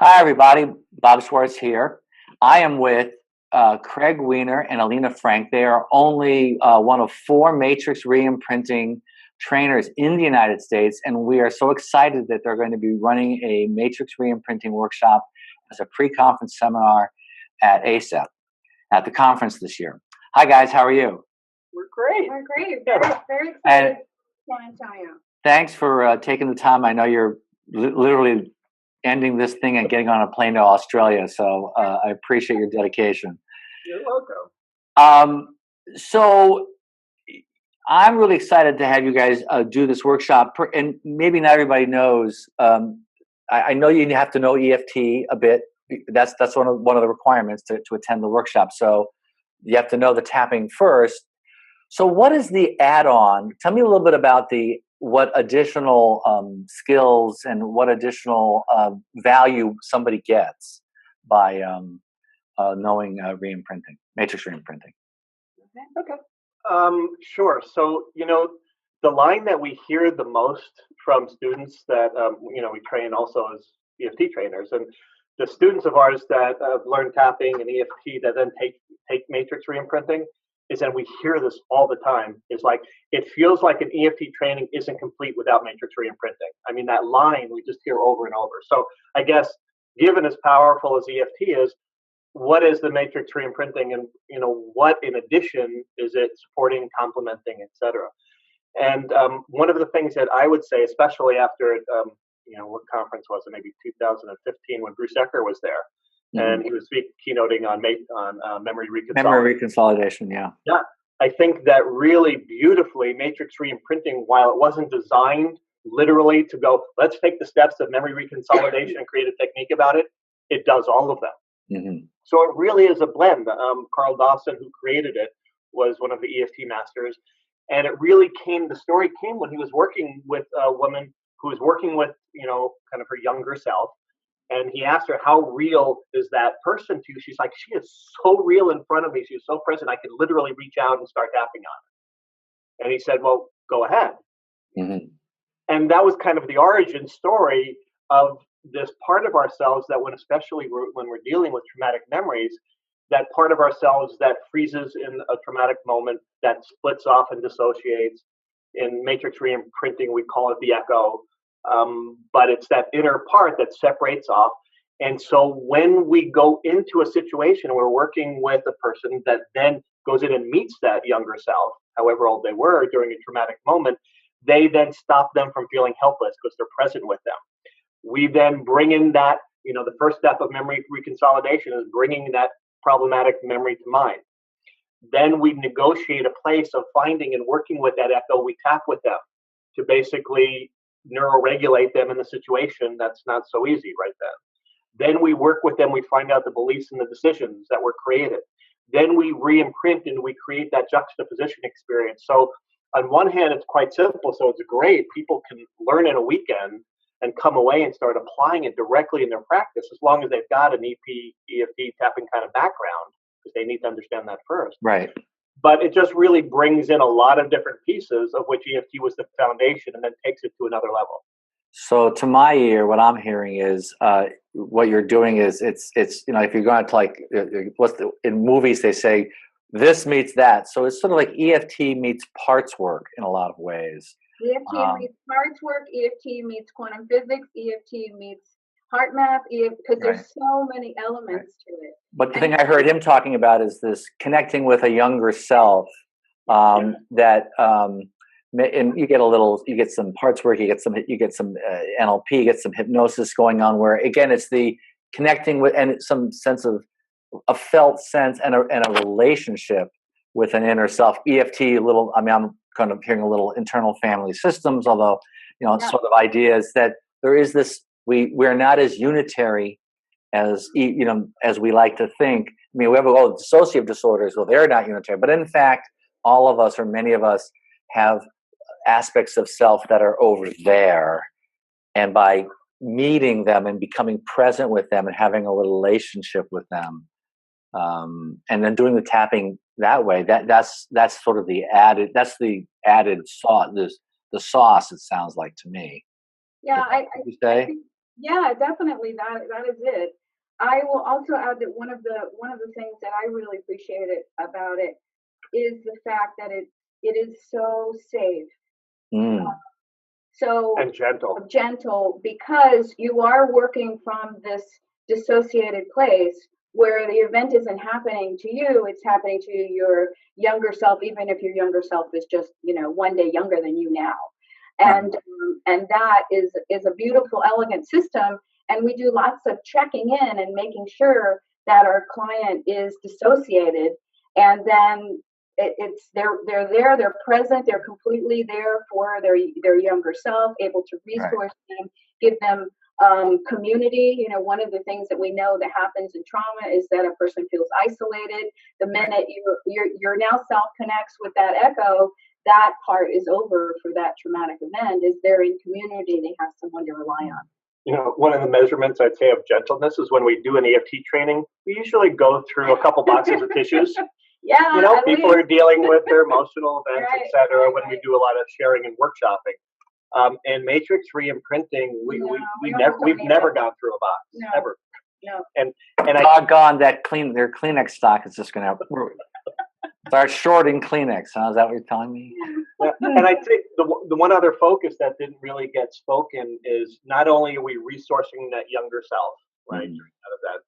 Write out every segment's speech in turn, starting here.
Hi, everybody. Bob Schwartz here. I am with Craig Weiner and Alina Frank. They are only one of four Matrix Reimprinting trainers in the United States, and we are so excited that they're going to be running a Matrix Reimprinting workshop as a pre-conference seminar at ASAP, at the conference this year. Hi, guys. How are you? We're great. We're great. Very excited, And San Antonio. thanks for taking the time. I know you're literally ending this thing and getting on a plane to Australia, so I appreciate your dedication. You're welcome. So I'm really excited to have you guys do this workshop, and maybe not everybody knows. I know you have to know EFT a bit. That's one of the requirements to attend the workshop. So you have to know the tapping first. So what is the add-on? Tell me a little bit about what additional skills and what additional value somebody gets by knowing reimprinting, matrix reimprinting. Okay. Sure. So, the line that we hear the most from students that, we train also as EFT trainers, and the students of ours that have learned tapping and EFT that then take matrix reimprinting, is that we hear this all the time. It's like, it feels like an EFT training isn't complete without matrix reimprinting. I mean, that line we just hear over and over. So I guess, given as powerful as EFT is, what is the matrix reimprinting, and what in addition is it supporting, complementing, etc. And one of the things that I would say, especially after what conference was it, maybe 2015, when Bruce Ecker was there, and he was keynoting on memory reconsolidation. Memory reconsolidation, yeah. Yeah, I think that really beautifully, matrix reimprinting, while it wasn't designed literally to go, let's take the steps of memory reconsolidation and create a technique about it, it does all of them. Mm-hmm. So it really is a blend. Carl Dawson, who created it, was one of the EFT masters, and the story came when he was working with a woman who was working with, kind of her younger self. And he asked her, how real is that person to you? She's like, she is so real in front of me. She's so present. I could literally reach out and start tapping on her. And he said, well, go ahead. Mm-hmm. And that was kind of the origin story of this part of ourselves that especially when we're dealing with traumatic memories, that part of ourselves that freezes in a traumatic moment, that splits off and dissociates. In matrix reimprinting, we call it the echo. But it's that inner part that separates off. And so when we go into a situation, we're working with a person that then goes in and meets that younger self, however old they were during a traumatic moment, they then stop them from feeling helpless because they're present with them. We then bring in that, the first step of memory reconsolidation is bringing that problematic memory to mind. Then we negotiate a place of finding and working with that echo. We tap with them to basically neuroregulate them in the situation that's not so easy right then. Then we work with them, we find out the beliefs and the decisions that were created. Then we reimprint and we create that juxtaposition experience. So on one hand, it's quite simple, so it's great. People can learn in a weekend and come away and start applying it directly in their practice, as long as they've got an EFT tapping kind of background, because they need to understand that first. Right. But it just really brings in a lot of different pieces, of which EFT was the foundation, and then takes it to another level. So to my ear, what I'm hearing is what you're doing is it's if you're going to in movies they say this meets that. So it's sort of like EFT meets parts work in a lot of ways. EFT meets parts work, EFT meets quantum physics, EFT meets heart math, because there's so many elements to it. But the thing I heard him talking about is this connecting with a younger self, and you get some parts work, you get some NLP, you get some hypnosis going on, where again it's the connecting with and some sense of a felt sense and a relationship with an inner self. EFT, I'm kind of hearing a little internal family systems, although sort of ideas that there is this. We're not as unitary as as we like to think. I mean, we have dissociative disorders. Well, they're not unitary, but in fact, all of us or many of us have aspects of self that are over there, and by meeting them and becoming present with them and having a relationship with them, and then doing the tapping that way, that's sort of the added sauce. The sauce, it sounds like to me. Yeah, I Yeah, definitely. That is it. I will also add that one of the things that I really appreciated about it is the fact that it is so safe, Mm, so And gentle. gentle, because you are working from this dissociated place where the event isn't happening to you, it's happening to your younger self, even if your younger self is just, one day younger than you now. right, And that is a beautiful, elegant system. And we do lots of checking in and making sure that our client is dissociated, and then it's they're there, they're present, they're completely there for their younger self, able to right, resource them, give them community. One of the things that we know that happens in trauma is that a person feels isolated. The right. minute your now self connects with that echo, that part is over for that traumatic event. Is they're in community, they have someone to rely Mm. on. One of the measurements I'd say of gentleness is when we do an EFT training, we usually go through a couple boxes of tissues. Yeah, at People least. are dealing with their emotional events, Right, etc. When we right. do a lot of sharing and workshopping. And matrix reimprinting, No, we we've almost don't never even. gone through a box No, ever. no. And I Doggone their Kleenex stock is just going to start shorting Kleenex. Huh? Is that what you're telling me? Yeah, and I think the one other focus that didn't really get spoken is not only are we resourcing that younger self, right, Mm, out of that,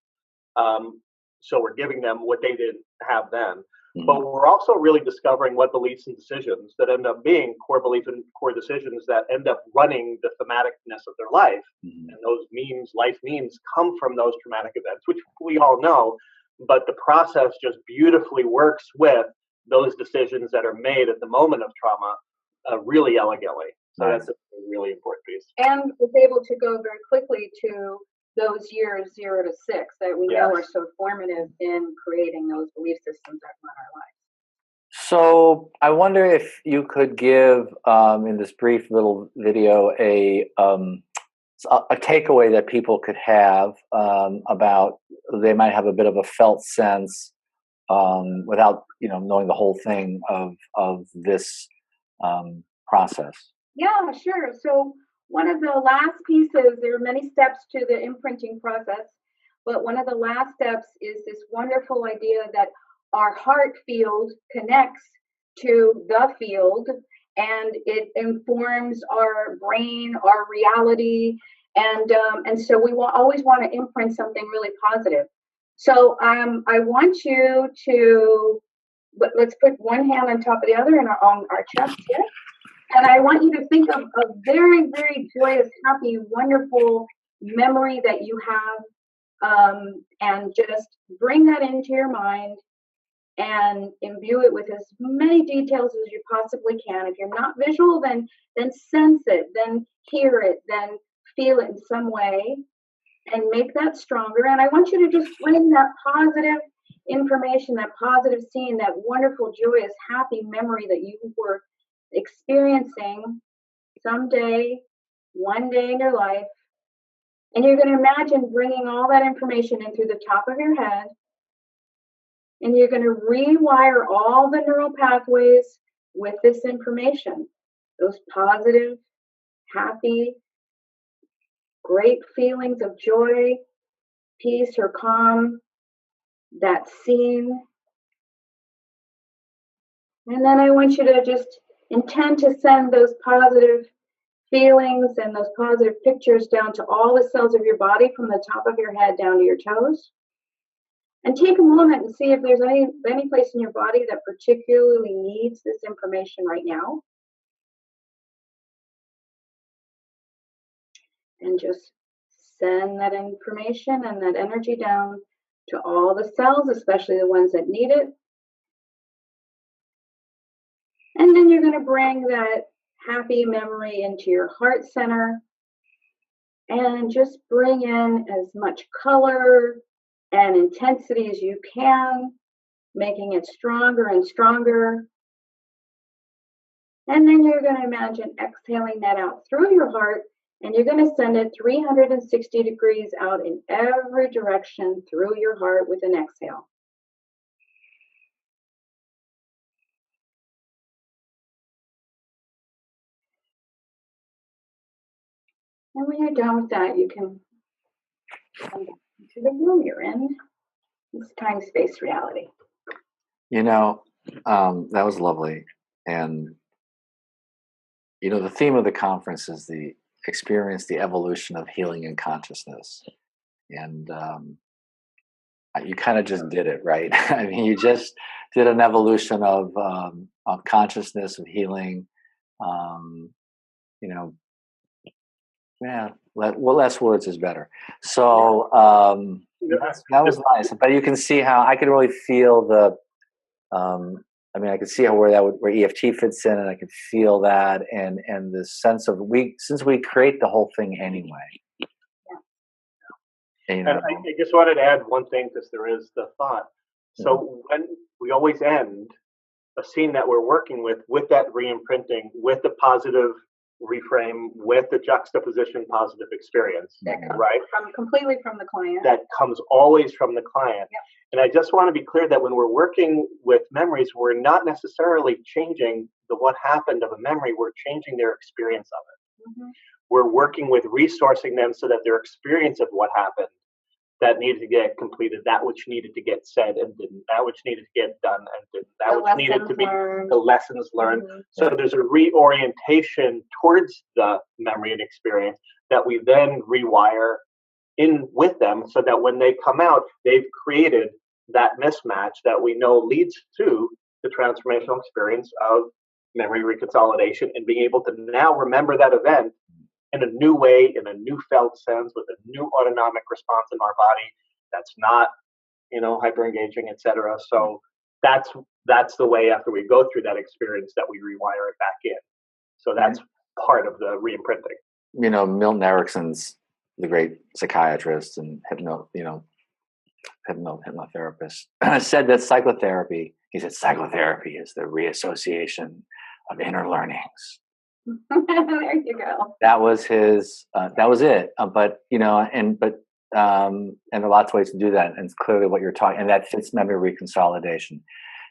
so we're giving them what they didn't have then, but mm, we're also really discovering what beliefs and decisions that end up being core beliefs and core decisions that end up running the thematicness of their life, mm. and those life memes, come from those traumatic events, which we all know, but the process just beautifully works with those decisions that are made at the moment of trauma really elegantly. So Right. that's a really important piece. And was able to go very quickly to those years 0 to 6 that we know are Yes. so formative in creating those belief systems that run our lives. So I wonder if you could give in this brief little video a takeaway that people could have about they might have a bit of a felt sense without knowing the whole thing of this process. Yeah, sure. So one of the last pieces, there are many steps to the imprinting process, but one of the last steps is this wonderful idea that our heart field connects to the field, and it informs our brain, our reality, and so we will always want to imprint something really positive. So I want you to let's put one hand on top of the other and on our chest here. And I want you to think of a very, very joyous, happy, wonderful memory that you have, and just bring that into your mind and imbue it with as many details as you possibly can. If you're not visual, then sense it, then hear it, then feel it in some way, and make that stronger. And I want you to just bring that positive information, that positive scene, that wonderful, joyous, happy memory that you were experiencing someday, one day in your life. And you're going to imagine bringing all that information in through the top of your head. And you're going to rewire all the neural pathways with this information. Those positive, happy, great feelings of joy, peace, or calm, that scene. And then I want you to just intend to send those positive feelings and those positive pictures down to all the cells of your body, from the top of your head down to your toes. And take a moment and see if there's any place in your body that particularly needs this information right now. And just send that information and that energy down to all the cells, especially the ones that need it. And then you're going to bring that happy memory into your heart center and just bring in as much color and intensity as you can, making it stronger and stronger. And then you're going to imagine exhaling that out through your heart, and you're going to send it 360 degrees out in every direction through your heart with an exhale. And when you're done with that, you can come back to the room you're in. It's time-space reality. That was lovely. And, the theme of the conference is the experience, the evolution of healing and consciousness. And you kind of just did it, right? I mean, you just did an evolution of consciousness, of healing. Yeah, less words is better. So that was nice. But you can see how I could really feel the. I could see how where EFT fits in, and I could feel that, and the sense of since we create the whole thing anyway. And I just wanted to add one thing, because there is the thought. So when we always end a scene that we're working with that reimprinting, with the positive reframe, with the juxtaposition positive experience, right? Completely from the client. That comes always from the client. Yep. And I just want to be clear that when we're working with memories, we're not necessarily changing what happened of a memory, we're changing their experience of it. Mm-hmm. We're working with resourcing them so that their experience of what happened, that needed to get completed, that which needed to get said and didn't, that which needed to get done and didn't, that which needed to be the lessons learned. Mm-hmm. So there's a reorientation towards the memory and experience that we then rewire in with them, so that when they come out, they've created that mismatch that we know leads to the transformational experience of memory reconsolidation, and being able to now remember that event in a new way, in a new felt sense, with a new autonomic response in our body that's not, hyper engaging, etc. So that's the way, after we go through that experience, that we rewire it back in. So that's part of the reimprinting. Milton Erickson's the great psychiatrist and hypnotherapist, said that psychotherapy is the reassociation of inner learnings. There you go. That was his. That was it. But there are lots of ways to do that, and it's clearly what you're talking. And that fits memory reconsolidation,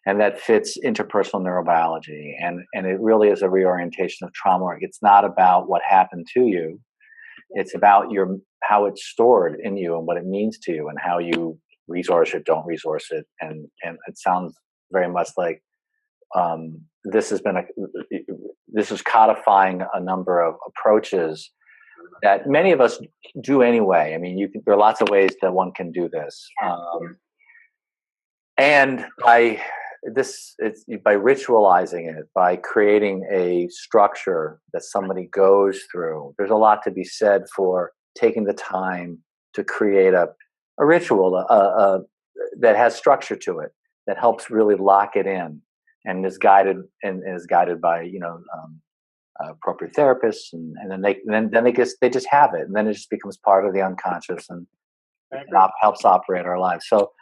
and that fits interpersonal neurobiology, and it really is a reorientation of trauma work. It's not about what happened to you; it's about how it's stored in you and what it means to you, and how you resource it, don't resource it, and it sounds very much like. This is codifying a number of approaches that many of us do anyway. I mean, there are lots of ways that one can do this, and by ritualizing it, by creating a structure that somebody goes through. There's a lot to be said for taking the time to create a ritual that has structure to it, that helps really lock it in. And is guided by appropriate therapists, and then they just have it, and then it just becomes part of the unconscious and helps operate our lives. So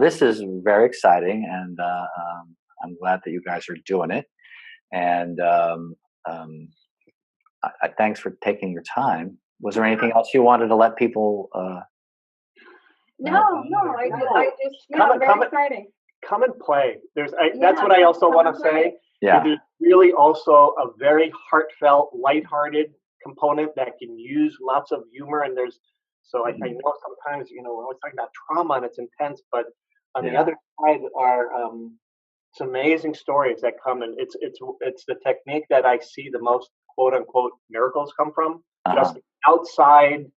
this is very exciting, and I'm glad that you guys are doing it. And thanks for taking your time. Was there anything else you wanted to let people? No. I just very exciting. Come and play. That's what I also want to say. Yeah. There's really also a very heartfelt, lighthearted component that can use lots of humor. And I know sometimes, we're always talking about trauma and it's intense, but on the other side are some amazing stories that come, and it's the technique that I see the most quote unquote miracles come from. Just outside,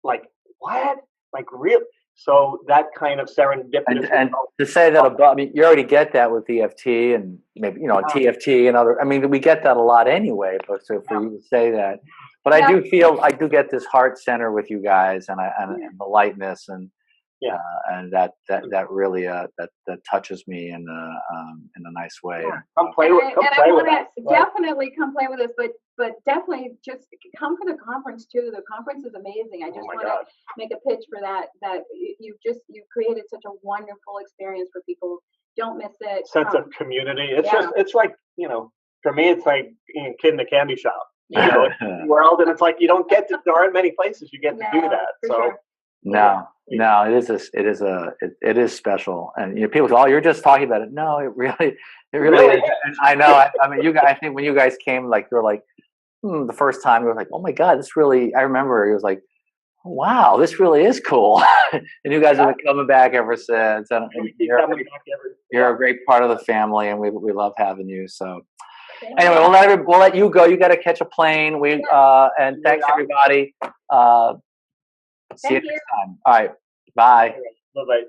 like what? Like real. So that kind of serendipity. And to say that you already get that with EFT and maybe, TFT and other, we get that a lot anyway, but so for you to say that, but I do get this heart center with you guys and the lightness and that really, that touches me in a nice way. Yeah. Come play with us. Definitely come play with us, but definitely just come for the conference too. The conference is amazing. I just want to make a pitch for that you created such a wonderful experience for people. Don't miss it. Sense of community. It's like, for me, it's like being a kid in a candy shop. World, and it's like there aren't many places you get to do that. So sure. No, it is special, and people go, "Oh, you're just talking about it." No, it really is. I know. You guys, I think when you guys came, you're like, the first time, he was like, "Oh my God, this really." I remember he was like, "Wow, this really is cool." And you guys have been coming back ever since. And you're a great part of the family, and we love having you. So anyway, we'll let you go. You got to catch a plane. And thanks everybody. See you next time. All right, bye. Bye bye.